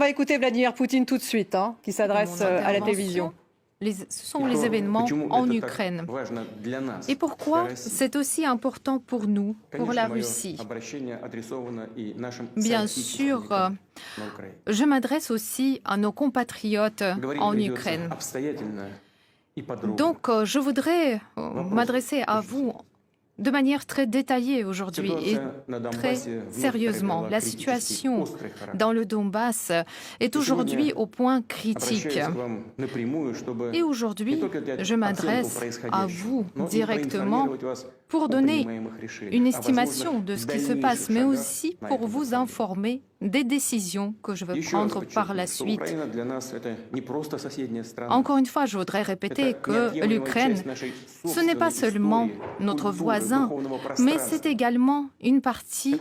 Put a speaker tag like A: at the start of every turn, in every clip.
A: va écouter Vladimir Poutine tout de suite, qui s'adresse à la télévision.
B: Ce sont les événements en Ukraine. Et pourquoi c'est aussi important pour nous, pour la Russie? Bien sûr, je m'adresse aussi à nos compatriotes en Ukraine. Donc, je voudrais m'adresser à vous de manière très détaillée aujourd'hui et très sérieusement. La situation dans le Donbass est aujourd'hui au point critique. Et aujourd'hui, je m'adresse à vous directement pour donner une estimation de ce qui se passe, mais aussi pour vous informer des décisions que je veux prendre par la suite. Encore une fois, je voudrais répéter que l'Ukraine, ce n'est pas seulement notre voisin, mais c'est également une partie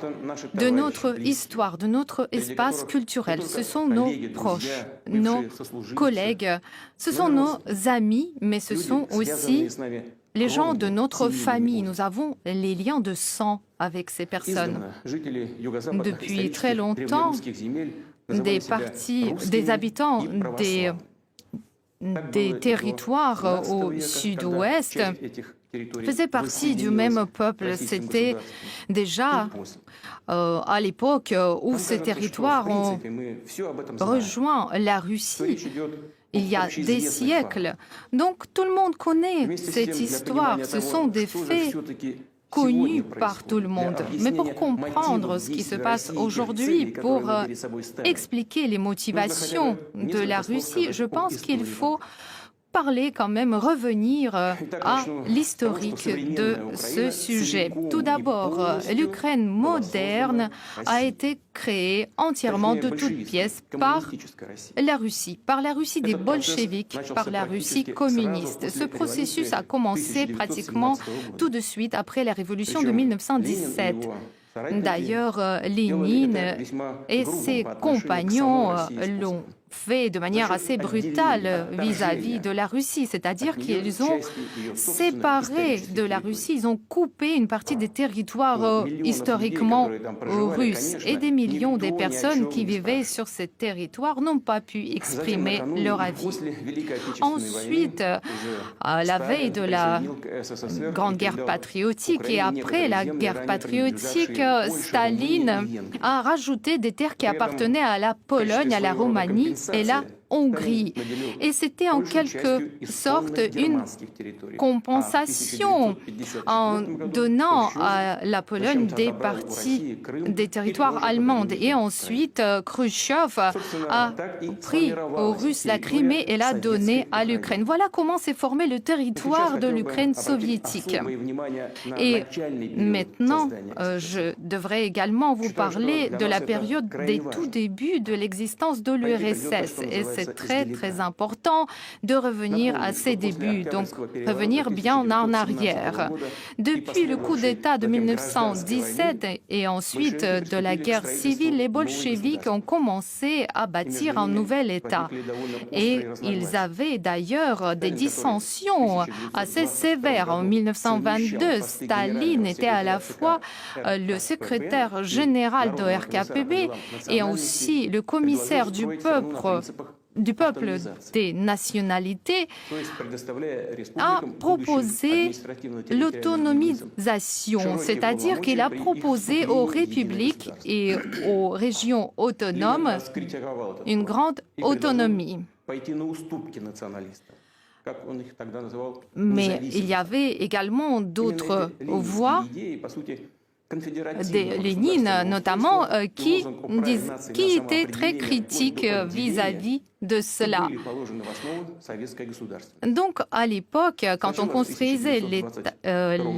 B: de notre histoire, de notre espace culturel. Ce sont nos proches, nos collègues, ce sont nos amis, mais ce sont aussi les gens de notre famille. Nous avons les liens de sang avec ces personnes. Depuis très longtemps, des habitants des territoires au sud-ouest faisaient partie du même peuple. C'était déjà à l'époque où ces territoires ont rejoint la Russie. Il y a des siècles. Donc tout le monde connaît cette histoire. Ce sont des faits connus par tout le monde. Mais pour comprendre ce qui se passe aujourd'hui, pour expliquer les motivations de la Russie, je pense qu'il faut parler quand même, revenir à l'historique de ce sujet. Tout d'abord, l'Ukraine moderne a été créée entièrement de toutes pièces par la Russie des bolcheviks, par la Russie communiste. Ce processus a commencé pratiquement tout de suite après la révolution de 1917. D'ailleurs, Lénine et ses compagnons l'ont fait de manière assez brutale vis-à-vis de la Russie, c'est-à-dire qu'ils ont séparé de la Russie, ils ont coupé une partie des territoires historiquement russes et des millions de personnes qui vivaient sur ces territoires n'ont pas pu exprimer leur avis. Ensuite, à la veille de la Grande Guerre patriotique et après la guerre patriotique, Staline a rajouté des terres qui appartenaient à la Pologne, à la Roumanie et la Hongrie. Et c'était en quelque sorte une compensation en donnant à la Pologne des parties des territoires allemands. Et ensuite, Khrushchev a pris aux Russes la Crimée et l'a donnée à l'Ukraine. Voilà comment s'est formé le territoire de l'Ukraine soviétique. Et maintenant, je devrais également vous parler de la période des tout débuts de l'existence de l'URSS. Et c'est très, très important de revenir à ses débuts, donc revenir bien en arrière. Depuis le coup d'État de 1917 et ensuite de la guerre civile, les bolcheviks ont commencé à bâtir un nouvel État. Et ils avaient d'ailleurs des dissensions assez sévères. En 1922, Staline était à la fois le secrétaire général de RKPB et aussi le commissaire du peuple des nationalités, a proposé l'autonomisation, c'est-à-dire qu'il a proposé aux républiques et aux régions autonomes une grande autonomie. Mais il y avait également d'autres voix, Lénine notamment, qui étaient très critiques vis-à-vis de cela. Donc, à l'époque, quand on construisait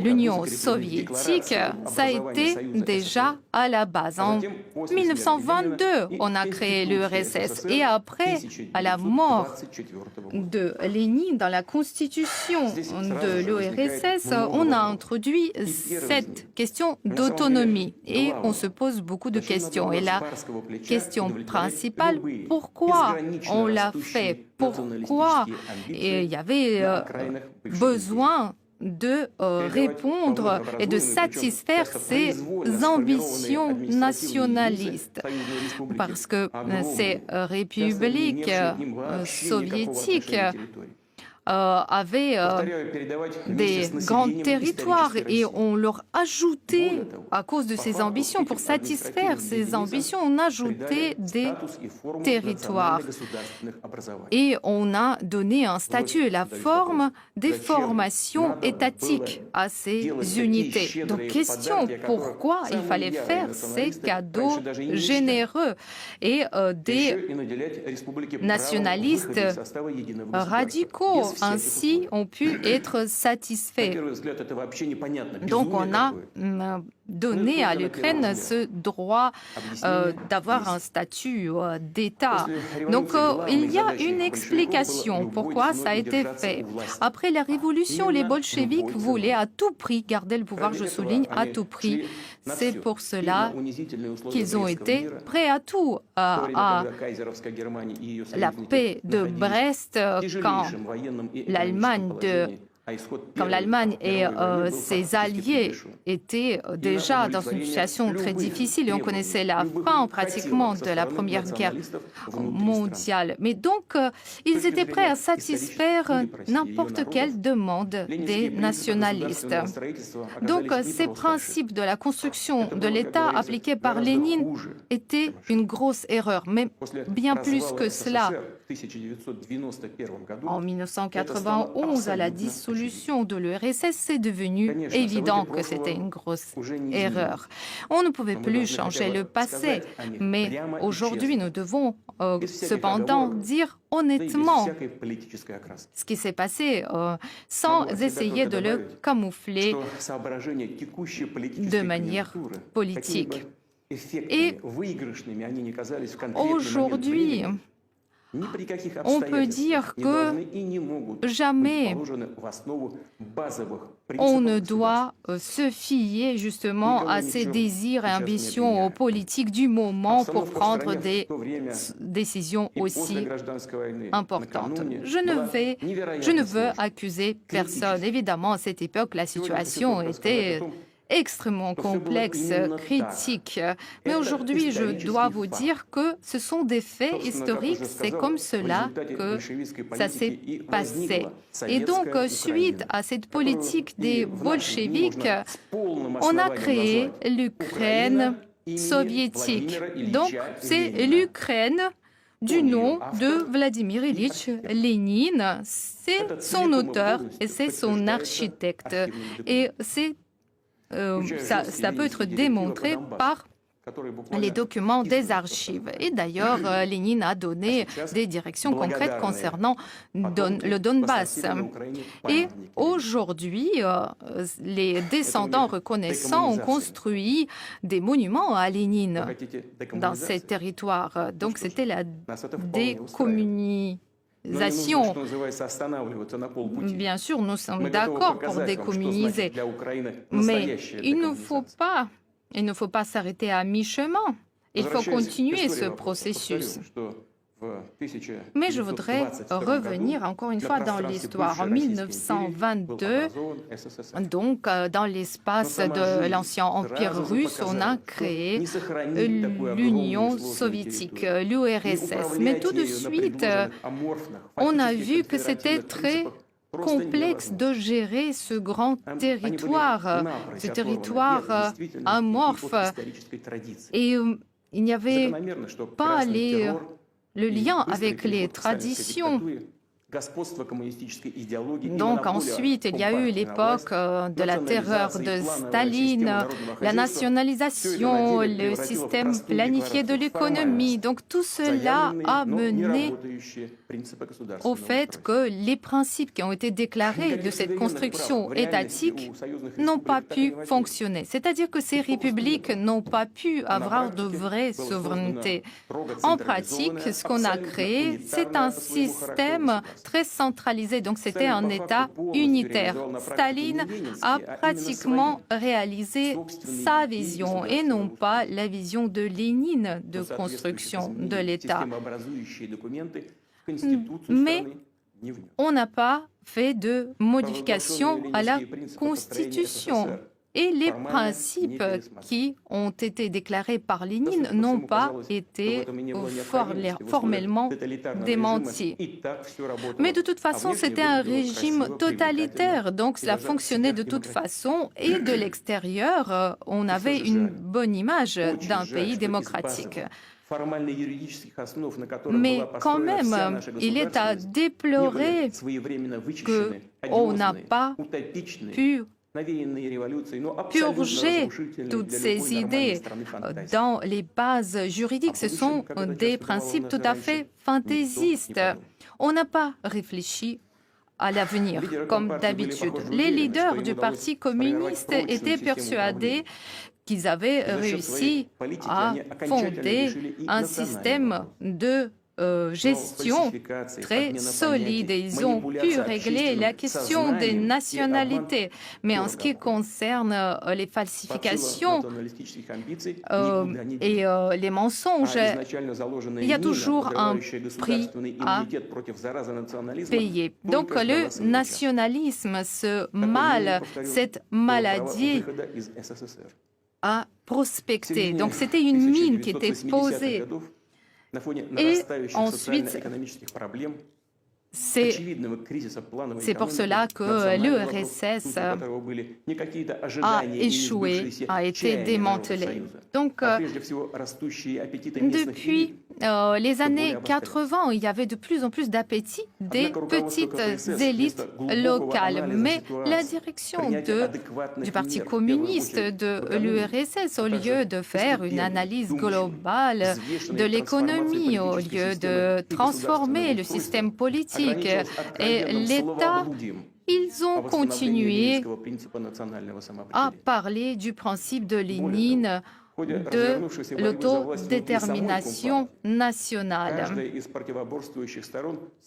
B: l'Union soviétique, ça a été déjà à la base. En 1922, on a créé l'URSS. Et après, à la mort de Lénine, dans la constitution de l'URSS, on a introduit cette question d'autonomie. Et on se pose beaucoup de questions. Et la question principale, pourquoi on l'a fait? Pourquoi il y avait besoin de répondre et de satisfaire ces ambitions nationalistes. Parce que ces républiques soviétiques avaient des grands territoires et on leur ajoutait, à cause de ces ambitions, pour satisfaire ces ambitions, on ajoutait des territoires. Et on a donné un statut et la forme des formations étatiques à ces unités. Donc, question, pourquoi il fallait faire ces cadeaux généreux et des nationalistes radicaux ainsi ont pu être satisfaits. Donc on a donné à l'Ukraine ce droit d'avoir un statut d'État. Donc il y a une explication pourquoi ça a été fait. Après la révolution, les bolcheviks voulaient à tout prix garder le pouvoir, je souligne, à tout prix. C'est pour cela qu'ils ont été prêts à tout. À la paix de Brest, quand l'Allemagne et ses alliés étaient déjà dans une situation très difficile et on connaissait la fin pratiquement de la Première Guerre mondiale. Mais donc, ils étaient prêts à satisfaire n'importe quelle demande des nationalistes. Donc, ces principes de la construction de l'État appliqués par Lénine étaient une grosse erreur, mais bien plus que cela. En 1991, à la dissolution de l'URSS, c'est devenu évident que c'était une grosse erreur. On ne pouvait plus changer le passé, mais aujourd'hui, nous devons cependant dire honnêtement ce qui s'est passé sans essayer de le camoufler de manière politique. Et aujourd'hui, on peut dire que jamais on ne doit se fier justement à ses désirs et ambitions politiques du moment pour prendre des décisions aussi importantes. Je ne veux accuser personne. Évidemment, à cette époque, la situation était extrêmement complexe, critique. Mais aujourd'hui, je dois vous dire que ce sont des faits historiques, c'est comme cela que ça s'est passé. Et donc, suite à cette politique des bolcheviks, on a créé l'Ukraine soviétique. Donc, c'est l'Ukraine du nom de Vladimir Ilyich Lénine. C'est son auteur et c'est son architecte. Et c'est ça peut être démontré par les documents des archives. Et d'ailleurs, Lénine a donné des directions concrètes concernant le Donbass. Et aujourd'hui, les descendants reconnaissants ont construit des monuments à Lénine dans ces territoires. Donc c'était la décommunisation. Bien sûr, nous sommes d'accord pour décommuniser, mais il ne faut pas s'arrêter à mi-chemin. Il faut continuer ce processus. Mais je voudrais revenir encore une fois dans l'histoire. En 1922, donc dans l'espace de l'ancien empire russe, on a créé l'Union soviétique, l'URSS. Mais tout de suite, on a vu que c'était très complexe de gérer ce grand territoire, ce territoire amorphe. Et il n'y avait pas le lien avec les traditions. Donc ensuite, il y a eu l'époque de la terreur de Staline, la nationalisation, le système planifié de l'économie. Donc tout cela a mené au fait que les principes qui ont été déclarés de cette construction étatique n'ont pas pu fonctionner. C'est-à-dire que ces républiques n'ont pas pu avoir de vraie souveraineté. En pratique, ce qu'on a créé, c'est un système très centralisé. Donc c'était un État unitaire. Staline a pratiquement réalisé sa vision et non pas la vision de Lénine de construction de l'État. Mais on n'a pas fait de modification à la Constitution. Et les principes qui ont été déclarés par Lénine n'ont pas été formellement démentis. Mais de toute façon, c'était un régime totalitaire, donc cela fonctionnait de toute façon. Et de l'extérieur, on avait une bonne image d'un pays démocratique. Mais quand même, il est à déplorer qu'on n'a pas pu purger toutes ces idées dans les bases juridiques. Ce sont des principes tout à fait fantaisistes. On n'a pas réfléchi à l'avenir, comme d'habitude. Les leaders du Parti communiste étaient persuadés qu'ils avaient réussi à fonder un système de gestion très solide. Ils ont pu régler la question des nationalités. Mais en ce qui concerne les falsifications et les mensonges, il y a toujours un prix à payer. Donc le nationalisme, ce mal, cette maladie a prospecté. Donc c'était une mine qui était posée. Et ensuite, c'est pour cela que l'URSS a échoué, a été démantelé. Donc, depuis les années 80, il y avait de plus en plus d'appétit des petites élites locales. Mais la direction du Parti communiste de l'URSS, au lieu de faire une analyse globale de l'économie, au lieu de transformer le système politique et l'État, ils ont continué à parler du principe de Lénine, de l'autodétermination nationale.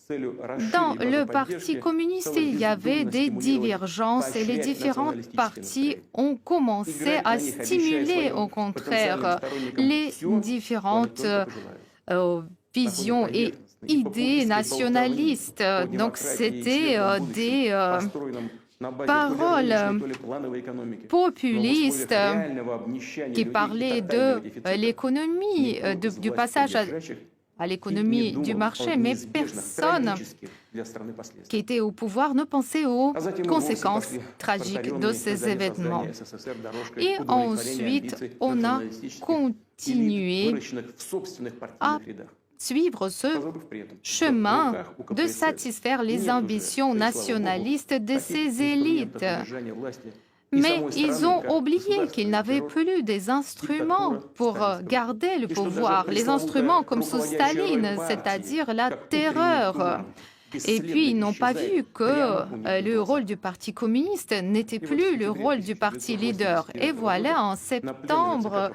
B: Dans le Parti communiste, il y avait des divergences et les différents partis ont commencé à stimuler, au contraire, les différentes visions et idées nationalistes. Donc, c'était des paroles populistes qui parlaient de l'économie, du passage à l'économie du marché, mais personne qui était au pouvoir ne pensait aux conséquences tragiques de ces événements. Et ensuite, on a continué à suivre ce chemin de satisfaire les ambitions nationalistes de ces élites. Mais ils ont oublié qu'ils n'avaient plus des instruments pour garder le pouvoir, les instruments comme sous Staline, c'est-à-dire la terreur. Et puis, ils n'ont pas vu que le rôle du Parti communiste n'était plus le rôle du parti leader. Et voilà, en septembre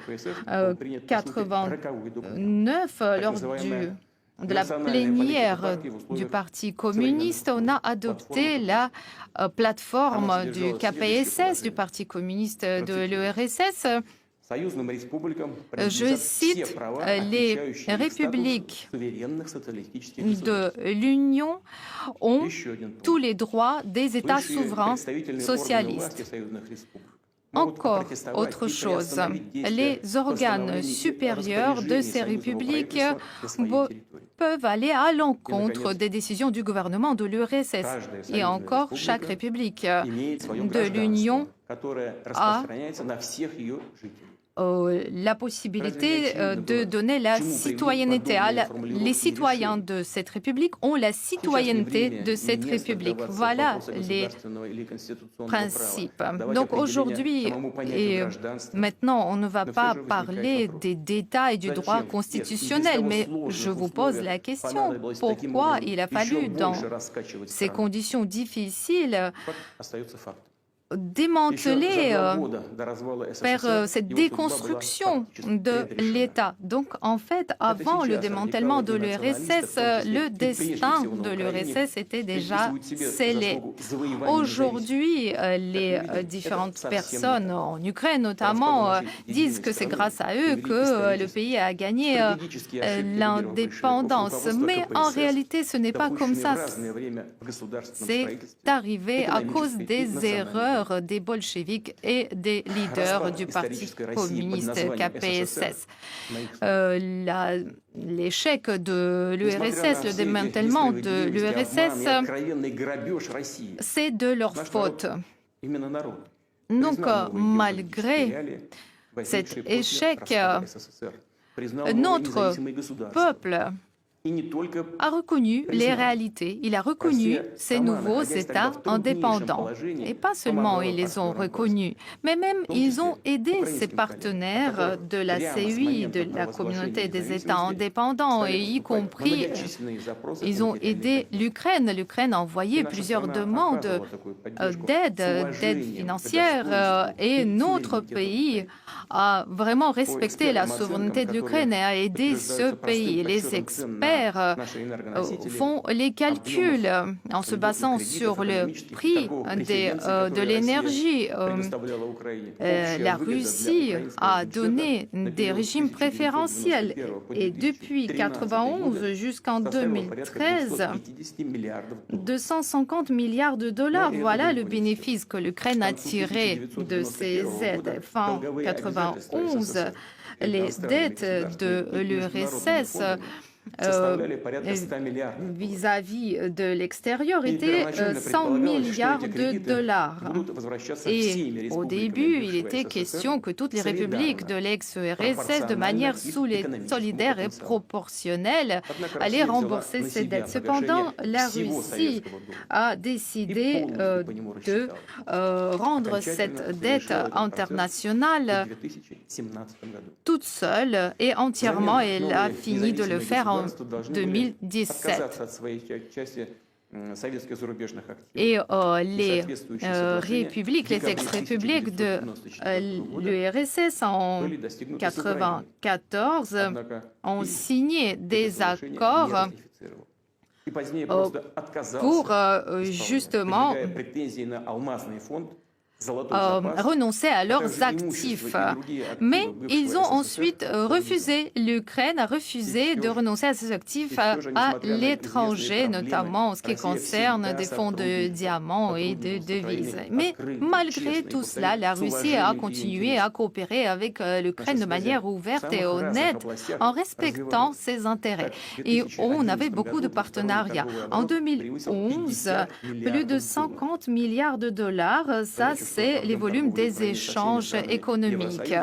B: 1989, lors de la plénière du Parti communiste, on a adopté la plateforme du KPSS, du Parti communiste de l'URSS. Je cite, les républiques de l'Union ont tous les droits des États souverains socialistes. Encore autre chose, les organes supérieurs de ces républiques peuvent aller à l'encontre des décisions du gouvernement de l'URSS. Et encore, chaque république de l'Union a la possibilité de donner la citoyenneté. Les citoyens de cette République ont la citoyenneté de cette République. Voilà les principes. Donc aujourd'hui et maintenant, on ne va pas parler des détails du droit constitutionnel, mais je vous pose la question, pourquoi il a fallu, dans ces conditions difficiles, démanteler, faire cette déconstruction de l'État. Donc, en fait, avant le démantèlement de l'URSS, le destin de l'URSS était déjà scellé. Aujourd'hui, les différentes personnes en Ukraine, notamment, disent que c'est grâce à eux que le pays a gagné l'indépendance. Mais en réalité, ce n'est pas comme ça. C'est arrivé à cause des erreurs des bolcheviks et des leaders du Parti communiste KPSS. L'échec de l'URSS, le démantèlement de l'URSS, c'est de leur faute. Donc, malgré cet échec, notre peuple a reconnu les réalités. Il a reconnu ces nouveaux États indépendants. Et pas seulement ils les ont reconnus, mais même ils ont aidé ses partenaires de la CEI, de la communauté des États indépendants, et y compris, ils ont aidé l'Ukraine. L'Ukraine a envoyé plusieurs demandes d'aide financière, et notre pays a vraiment respecté la souveraineté de l'Ukraine et a aidé ce pays. Les experts font les calculs en se basant sur le prix de l'énergie. La Russie a donné des régimes préférentiels et depuis 1991 jusqu'en 2013, 250 milliards de dollars, voilà le bénéfice que l'Ukraine a tiré de ces aides. Fin 1991, les dettes de l'URSS vis-à-vis de l'extérieur était 100 milliards de dollars. Et au début, il était question que toutes les républiques de l'ex-URSS, de manière solidaire et proportionnelle, allaient rembourser ces dettes. Cependant, la Russie a décidé de rendre cette dette internationale toute seule et entièrement. Elle a fini de le faire en 2017. Et les républiques, les ex-républiques de l'URSS en 1994 ont signé des accords pour justement renoncer à leurs actifs. Mais ils ont ensuite refusé, l'Ukraine a refusé de renoncer à ses actifs à l'étranger, notamment en ce qui concerne des fonds de diamants et de devises. Mais malgré tout cela, la Russie a continué à coopérer avec l'Ukraine de manière ouverte et honnête, en respectant ses intérêts. Et on avait beaucoup de partenariats. En 2011, plus de 50 milliards de dollars, ça c'est les volumes des échanges économiques.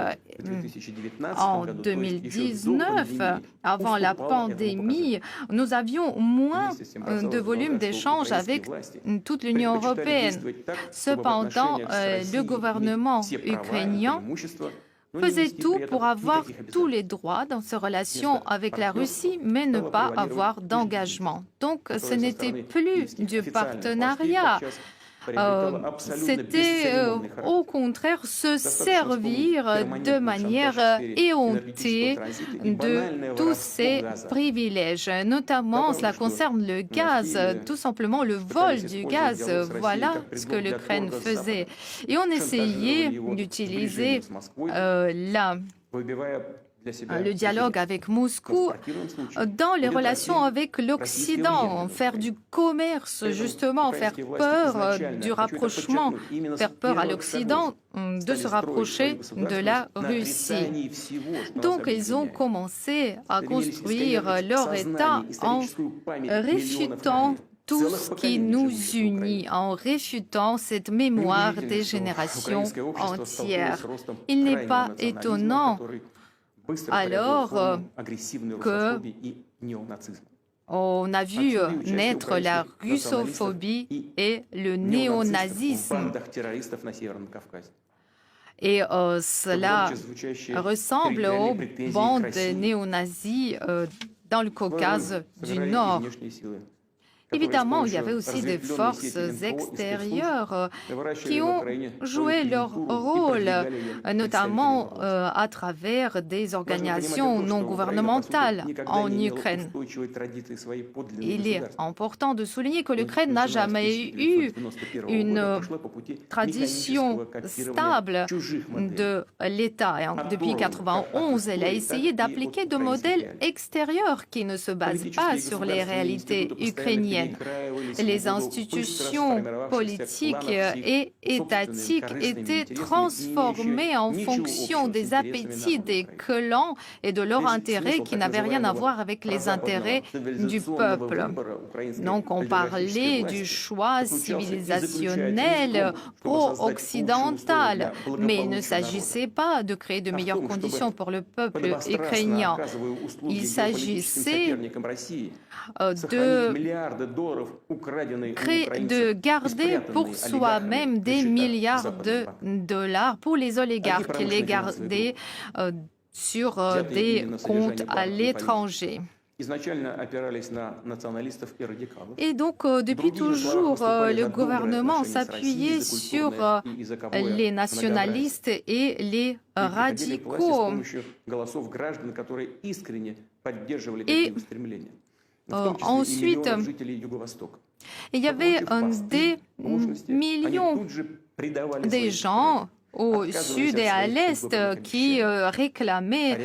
B: En 2019, avant la pandémie, nous avions moins de volume d'échanges avec toute l'Union européenne. Cependant, le gouvernement ukrainien faisait tout pour avoir tous les droits dans ses relations avec la Russie, mais ne pas avoir d'engagement. Donc, ce n'était plus du partenariat. C'était au contraire se servir de manière éhontée de tous ces privilèges. Notamment, cela concerne le gaz, tout simplement le vol du gaz. Voilà ce que l'Ukraine faisait. Et on essayait d'utiliser le dialogue avec Moscou dans les relations avec l'Occident, faire du commerce, justement, faire peur du rapprochement, faire peur à l'Occident de se rapprocher de la Russie. Donc, ils ont commencé à construire leur État en réfutant tout ce qui nous unit, en réfutant cette mémoire des générations entières. Il n'est pas étonnant alors qu'on a vu naître la russophobie et le néonazisme. Et cela ressemble aux bandes néo-nazis dans le Caucase du Nord. Évidemment, il y avait aussi des forces extérieures qui ont joué leur rôle, notamment à travers des organisations non gouvernementales en Ukraine. Il est important de souligner que l'Ukraine n'a jamais eu une tradition stable de l'État. Depuis 1991, elle a essayé d'appliquer des modèles extérieurs qui ne se basent pas sur les réalités ukrainiennes. Les institutions politiques et étatiques étaient transformées en fonction des appétits des clans et de leurs intérêts qui n'avaient rien à voir avec les intérêts du peuple. Donc on parlait du choix civilisationnel pro-occidental, mais il ne s'agissait pas de créer de meilleures conditions pour le peuple ukrainien. Il s'agissait de garder pour soi-même des milliards de dollars pour les oligarques, les garder sur des comptes à l'étranger. Et donc, depuis toujours, le gouvernement s'appuyait sur les nationalistes et les radicaux. Et ensuite, il y avait des millions de gens au sud et à l'est qui réclamaient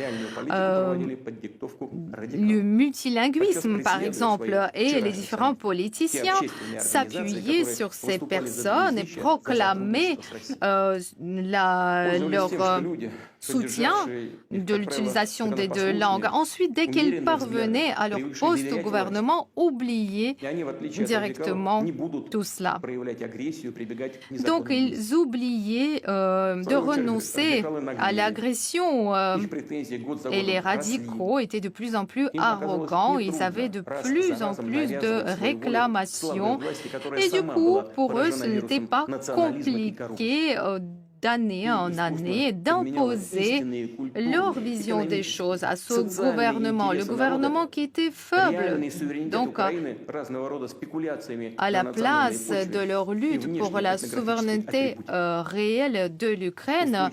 B: le multilinguisme, par exemple, et les différents politiciens s'appuyaient sur ces personnes et proclamaient leur soutien de l'utilisation des deux langues. Ensuite, dès qu'ils parvenaient à leur poste au gouvernement, oubliaient directement tout cela. Donc, ils oubliaient de renoncer à l'agression et les radicaux étaient de plus en plus arrogants. Ils avaient de plus en plus de réclamations et du coup, pour eux, ce n'était pas compliqué d'année en année, d'imposer leur vision des choses à ce gouvernement, le gouvernement qui était faible. Donc, à la place de leur lutte pour la souveraineté réelle de l'Ukraine,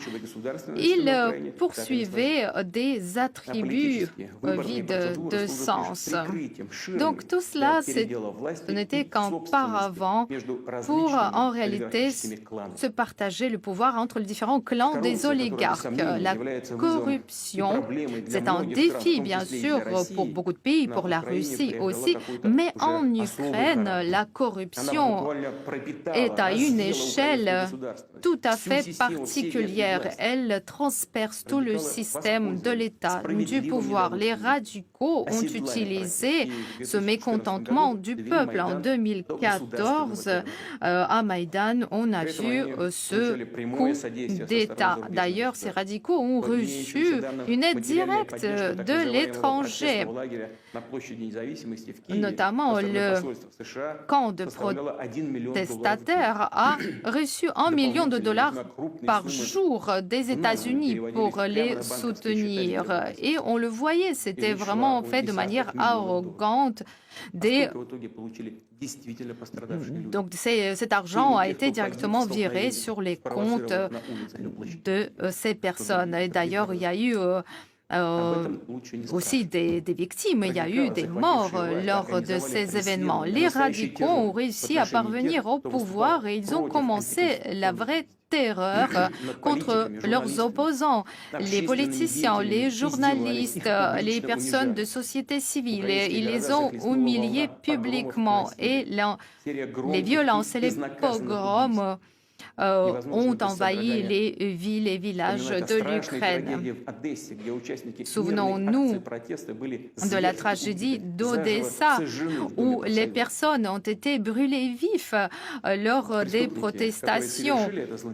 B: ils poursuivaient des attributs vides de sens. Donc, tout cela, ce n'était qu'un paravent pour, en réalité, se partager le pouvoir entre les différents clans des oligarques. La corruption, c'est un défi, bien sûr, pour beaucoup de pays, pour la Russie aussi, mais en Ukraine, la corruption est à une échelle tout à fait particulière. Elle transperce tout le système de l'État, du pouvoir. Les radicaux ont utilisé ce mécontentement du peuple. En 2014, à Maïdan, on a vu ce coup d'État. D'ailleurs, ces radicaux ont reçu une aide directe de l'étranger. Notamment, le camp de protestataires a reçu $1 million par jour des États-Unis pour les soutenir. Et on le voyait, c'était vraiment fait de manière arrogante. Donc cet argent a été directement viré sur les comptes de ces personnes. Et d'ailleurs, il y a eu aussi des victimes, il y a eu des morts lors de ces événements. Les radicaux ont réussi à parvenir au pouvoir et ils ont commencé la vraie terreur contre leurs opposants, les politiciens, les journalistes, les personnes de société civile. Ils les ont humiliés publiquement et les violences et les pogroms ont envahi les villes et villages de l'Ukraine. Souvenons-nous de la tragédie d'Odessa, où les personnes ont été brûlées vives lors des protestations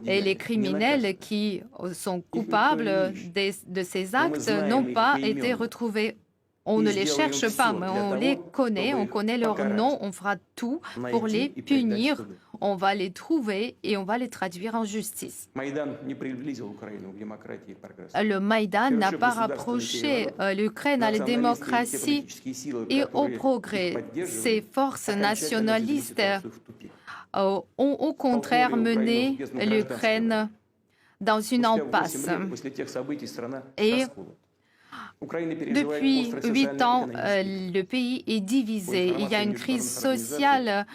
B: et les criminels qui sont coupables de ces actes n'ont pas été retrouvés On ne les cherche pas, mais on les connaît, on connaît leur nom, on fera tout pour les punir, on va les trouver et on va les traduire en justice. Le Maïdan n'a pas rapproché l'Ukraine à la démocratie et au progrès. Ces forces nationalistes ont au contraire mené l'Ukraine dans une impasse. Et depuis 8 ans, le pays est divisé. Il y a une crise sociale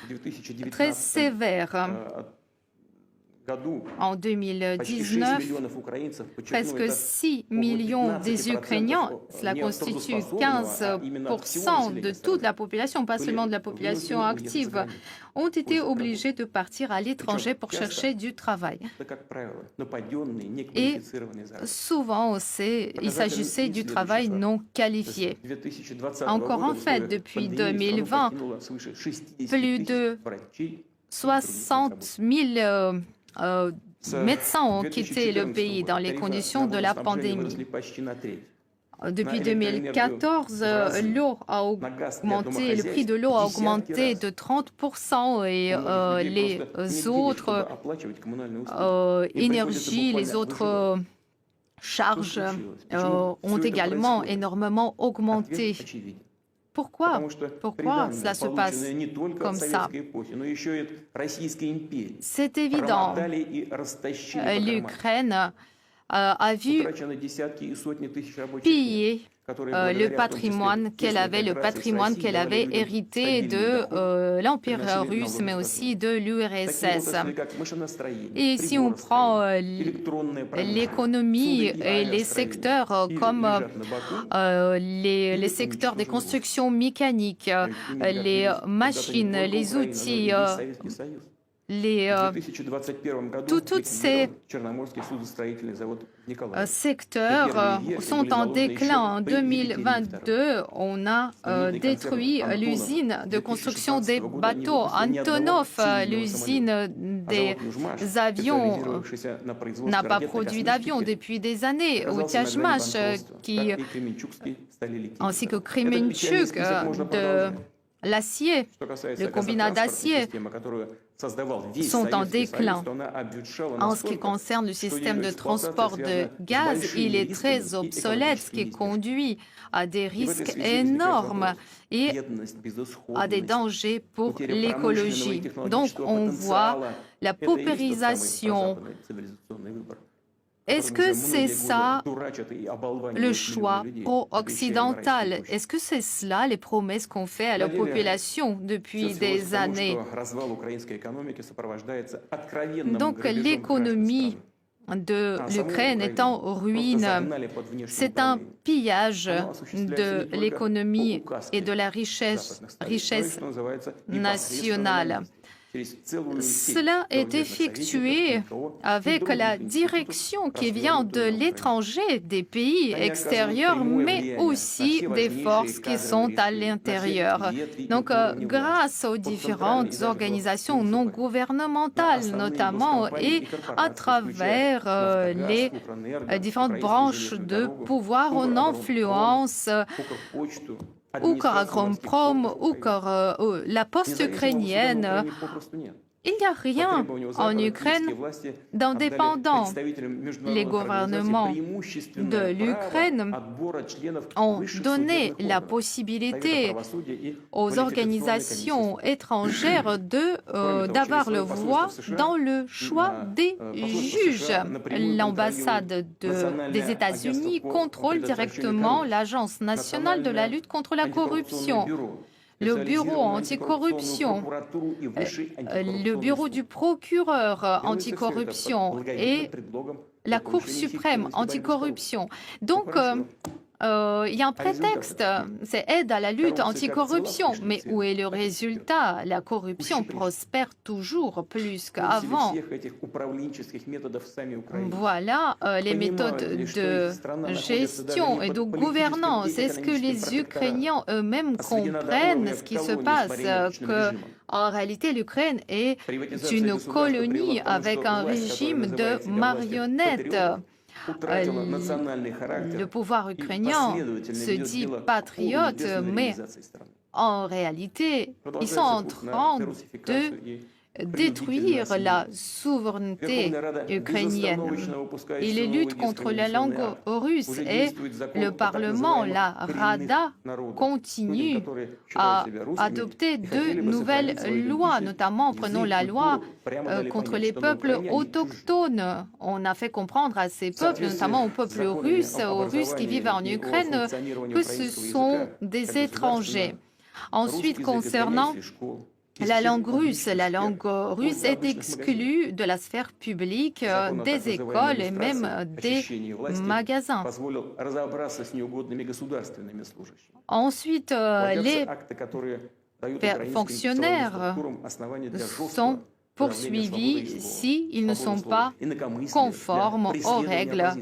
B: très sévère. En 2019, presque 6 millions des Ukrainiens, cela constitue 15% de toute la population, pas seulement de la population active, ont été obligés de partir à l'étranger pour chercher du travail. Et souvent, il s'agissait du travail non qualifié. Encore en fait, depuis 2020, plus de 60 000 médecins ont quitté le pays dans les conditions de la pandémie. Depuis 2014, l'eau a augmenté, le prix de l'eau a augmenté de 30% et les autres énergies, les autres charges ont également énormément augmenté. Pourquoi cela se passe comme ça? C'est évident. L'Ukraine a vu piller le patrimoine qu'elle avait hérité de l'Empire russe, mais aussi de l'URSS. Et si on prend l'économie et les secteurs comme les secteurs des constructions mécaniques, les machines, les outils, tous ces secteurs sont en déclin. En 2022, on a détruit l'usine de construction des bateaux Antonov. L'usine des avions n'a pas produit d'avions depuis des années. Ou Tiajmash, ainsi que Kremenchuk, de l'acier, le combinat d'acier, sont en déclin. En ce qui concerne le système de transport de gaz, il est très obsolète, ce qui conduit à des risques énormes et à des dangers pour l'écologie. Donc, on voit la paupérisation. Est-ce que c'est ça le choix pro-occidental? Est-ce que c'est cela les promesses qu'on fait à la population depuis des années? Donc l'économie de l'Ukraine est en ruine. C'est un pillage de l'économie et de la richesse nationale. Cela est effectué avec la direction qui vient de l'étranger, des pays extérieurs, mais aussi des forces qui sont à l'intérieur. Donc, grâce aux différentes organisations non gouvernementales, notamment, et à travers les différentes branches de pouvoir, on influence Ukromprom, la poste ukrainienne. Il n'y a rien en Ukraine d'indépendant. Les gouvernements de l'Ukraine ont donné la possibilité aux organisations étrangères d'avoir le voix dans le choix des juges. L'ambassade des États-Unis contrôle directement l'Agence nationale de la lutte contre la corruption. Le bureau anticorruption, le bureau du procureur anticorruption et la Cour suprême anticorruption. Donc, il y a un prétexte, c'est aide à la lutte anticorruption. Mais où est le résultat? La corruption prospère toujours plus qu'avant. Voilà les méthodes de gestion et de gouvernance. Est-ce que les Ukrainiens eux-mêmes comprennent ce qui se passe? En réalité, l'Ukraine est une colonie avec un régime de marionnettes. le pouvoir ukrainien se dit patriote, mais en réalité, ils sont en train de détruire la souveraineté ukrainienne. Ils luttent contre la langue russe et le Parlement, la Rada, continue à adopter de nouvelles lois, notamment prenons la loi contre les peuples autochtones. On a fait comprendre à ces peuples, notamment aux peuples russes, aux Russes qui vivent en Ukraine, que ce sont des étrangers. Ensuite, concernant la langue russe est exclue de la sphère publique, des écoles et même des magasins. Ensuite, les fonctionnaires sont poursuivis s'ils ne sont pas conformes aux règles.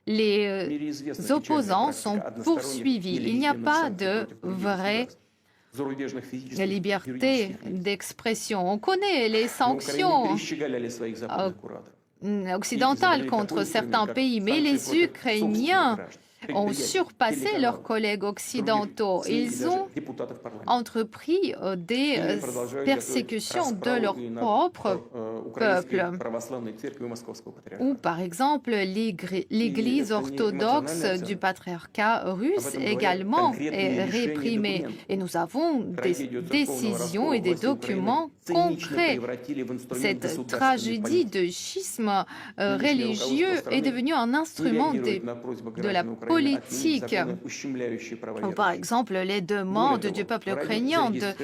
B: Les opposants sont poursuivis. Il n'y a pas de vraie liberté d'expression. On connaît les sanctions occidentales contre certains pays, mais les Ukrainiens ont surpassé leurs collègues occidentaux. Ils ont entrepris des persécutions de leur propre peuple. Ou par exemple, l'Église orthodoxe du patriarcat russe également est réprimée. Et nous avons des décisions et des documents concrets. Cette tragédie de schisme religieux est devenue un instrument de la politique. Par exemple, les demandes du peuple ukrainien de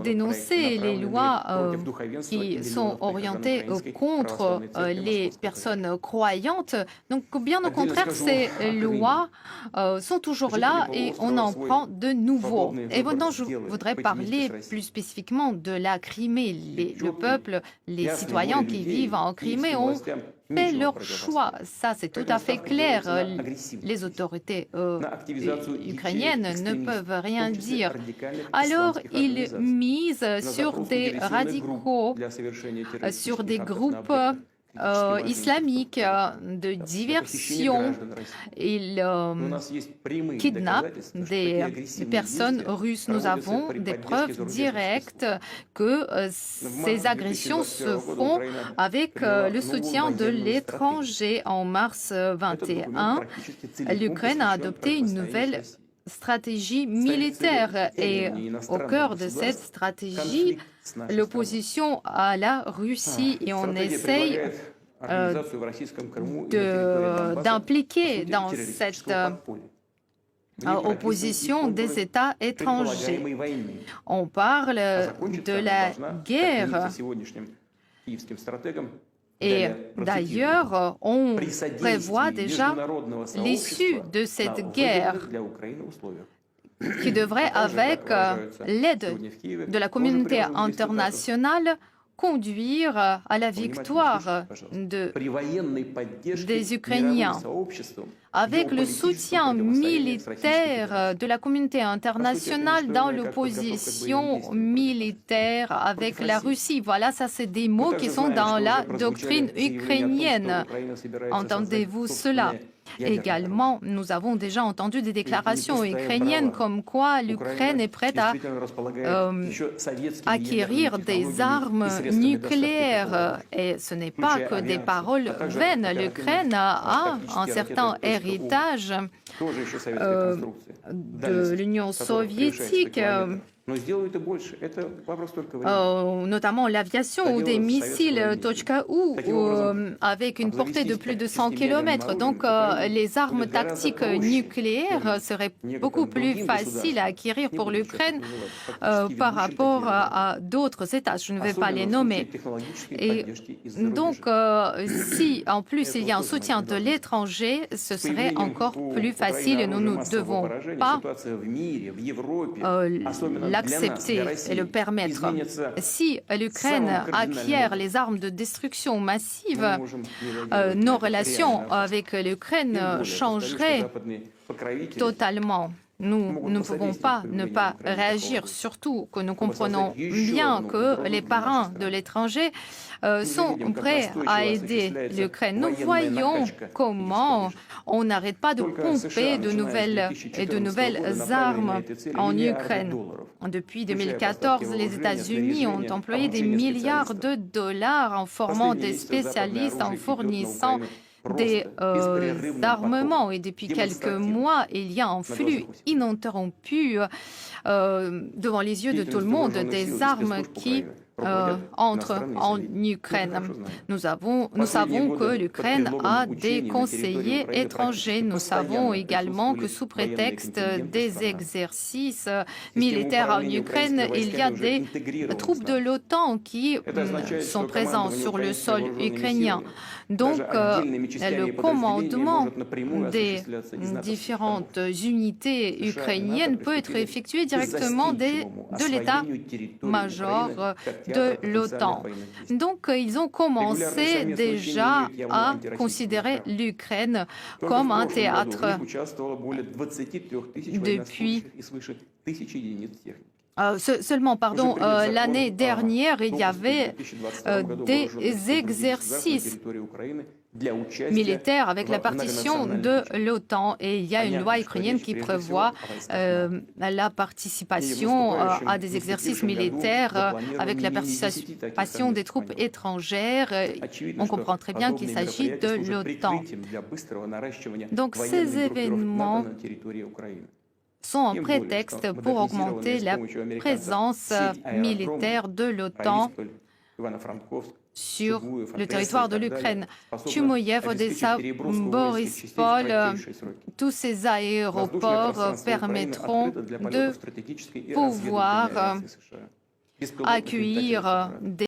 B: dénoncer les lois qui sont orientées contre les personnes croyantes. Donc, bien au contraire, ces lois sont toujours là et on en prend de nouveaux. Et maintenant, je voudrais parler plus spécifiquement de la Crimée. Le peuple, les citoyens qui vivent en Crimée ont fait leur choix. Ça, c'est tout à fait clair. Les autorités ukrainiennes ne peuvent rien dire. Alors, ils misent sur des radicaux, sur des groupes islamiques de diversion. Ils kidnappent des personnes russes. Nous avons des preuves directes que ces agressions se font avec le soutien de l'étranger. En mars 21, l'Ukraine a adopté une nouvelle stratégie militaire et au cœur de cette stratégie, l'opposition à la Russie et on essaye d'impliquer dans cette opposition des États étrangers. On parle de la guerre. Et d'ailleurs, on prévoit déjà l'issue de cette guerre qui devrait, avec l'aide de la communauté internationale, conduire à la victoire des Ukrainiens. Avec le soutien militaire de la communauté internationale dans l'opposition militaire avec la Russie. Voilà, ça c'est des mots qui sont dans la doctrine ukrainienne. Entendez-vous cela? Également, nous avons déjà entendu des déclarations ukrainiennes comme quoi l'Ukraine est prête à acquérir des armes nucléaires. Et ce n'est pas que des paroles vaines. L'Ukraine a un certain héritage de l'Union soviétique. Notamment l'aviation ou des missiles .U avec une portée de plus de 100 km. Donc les armes tactiques nucléaires seraient beaucoup plus faciles à acquérir pour l'Ukraine par rapport à d'autres États. Je ne vais pas les nommer. Et donc, si en plus il y a un soutien de l'étranger, ce serait encore plus facile et nous ne devons pas l'accepter et le permettre. Si l'Ukraine acquiert les armes de destruction massive, nos relations avec l'Ukraine changeraient totalement. nous ne pouvons pas ne pas réagir, surtout que nous comprenons bien que les parrains de l'étranger sont prêts à aider l'Ukraine. Nous voyons comment on n'arrête pas de pomper de nouvelles armes en Ukraine. Depuis 2014, les États-Unis ont employé des milliards de dollars en formant des spécialistes, en fournissant des armements. Et depuis quelques mois, il y a un flux ininterrompu devant les yeux de tout le monde des armes qui entrent en Ukraine. Nous savons que l'Ukraine a des conseillers étrangers. Nous savons également que sous prétexte des exercices militaires en Ukraine, il y a des troupes de l'OTAN qui sont présentes sur le sol ukrainien. Donc, le commandement des différentes unités ukrainiennes peut être effectué directement de l'état-major de l'OTAN. Donc, ils ont commencé déjà à considérer l'Ukraine comme un théâtre depuis... l'année dernière, il y avait des exercices militaires avec la partition de l'OTAN et il y a une loi ukrainienne qui prévoit la participation à des exercices militaires avec la participation des troupes étrangères. On comprend très bien qu'il s'agit de l'OTAN. Donc ces événements sont un prétexte pour augmenter la présence militaire de l'OTAN sur le territoire de l'Ukraine. Chumoyev, Odessa, Borispol, tous ces aéroports permettront de pouvoir accueillir des